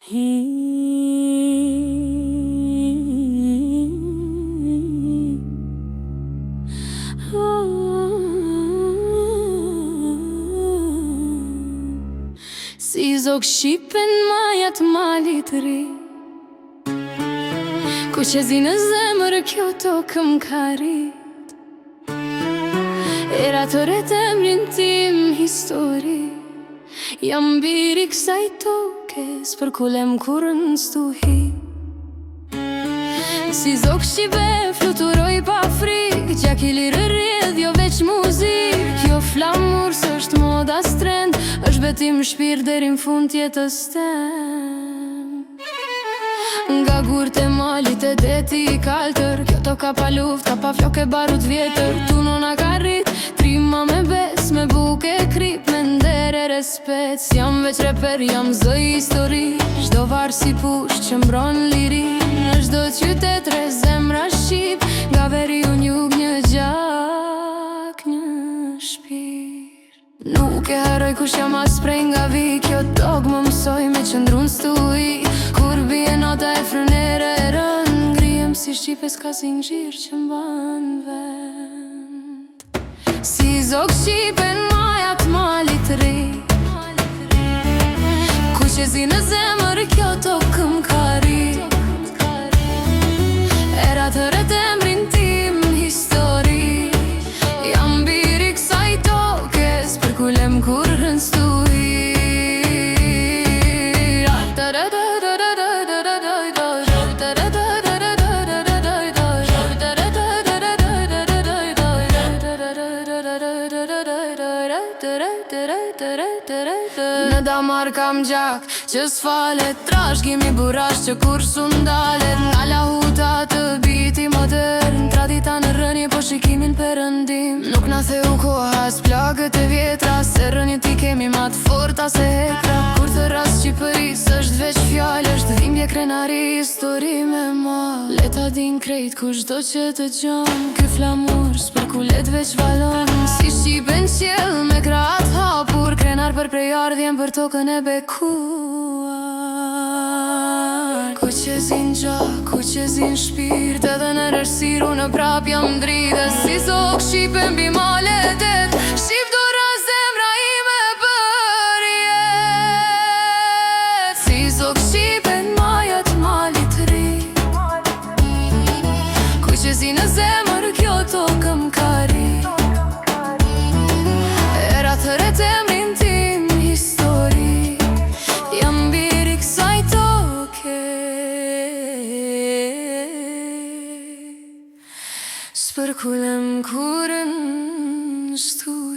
Si zog shqipen majat malit ri, ku që zi në zemër kjo tokë m'ka rit. Era të emrin tim histori, jam biri kësaj toke, s'përkulem kur n'stuhi. Si zog shqipe fluturoj pa frik, gjak i lirë rrjedh jo veç muzik. Jo flamur s'është moda strend, është betim shpirt deri n'fund tjetës tem. Nga gurt e malit e deti i kaltër, kjo toka pa luft, ka pa flok e barut vjetër. Tu nona ka rrit, trima me bes, me buke e krip, me nder e respet. S'jam veç reper, jam zë histori, çdo varë si push që mbron liri. Në çdo qytet re zemra shqip, nga veri u njug një gjak, një shpir. Nuk e haroj kush jam as prej nga vi, kjo tokë më mësoj me qëndru n'stuhi. Kur bie nota e frynere e rën, ngrihem si shqipe s'ka zinxhir që mban vend. Si zog shqipen majat malit ri, ku që zi në zemër kjo tokë m'ka rit. Era të emrin tim histori, jam biri kësaj toke, s'përkulem kur n'stuhi. Në damar kam gjak që s'falet, trashgimi burash që kur s'undalet. Nga lahuta të biti modern, tradita në rënje po shikimin përëndim. Nuk na theu koha s'plagët e vjetra, se rënjët i kemi ma të forta se hekra. Kur të ras Shqipëris është veç fjallë, është dhimbje krenari, histori me mal. Leta din krejt ku çdo që të gjon, ky flamur s'përkulet veç valon. Si shqipen qjell me krahat hapur, krenar për prej ardhjen për tokën e bekuar. Ku që zin gjak, ku që zin shpirt, edhe në rërsir unë prap jam drite. Si zog shqipen mbi male det, shqip dora zemra ime për jet. Si zog shqipen majat malit ri, ku që zin në zemër kjo tokë m'ka rit. Era të emrin tim histori, jam biri kësaj toke, s'përkulem kur n'stuhi.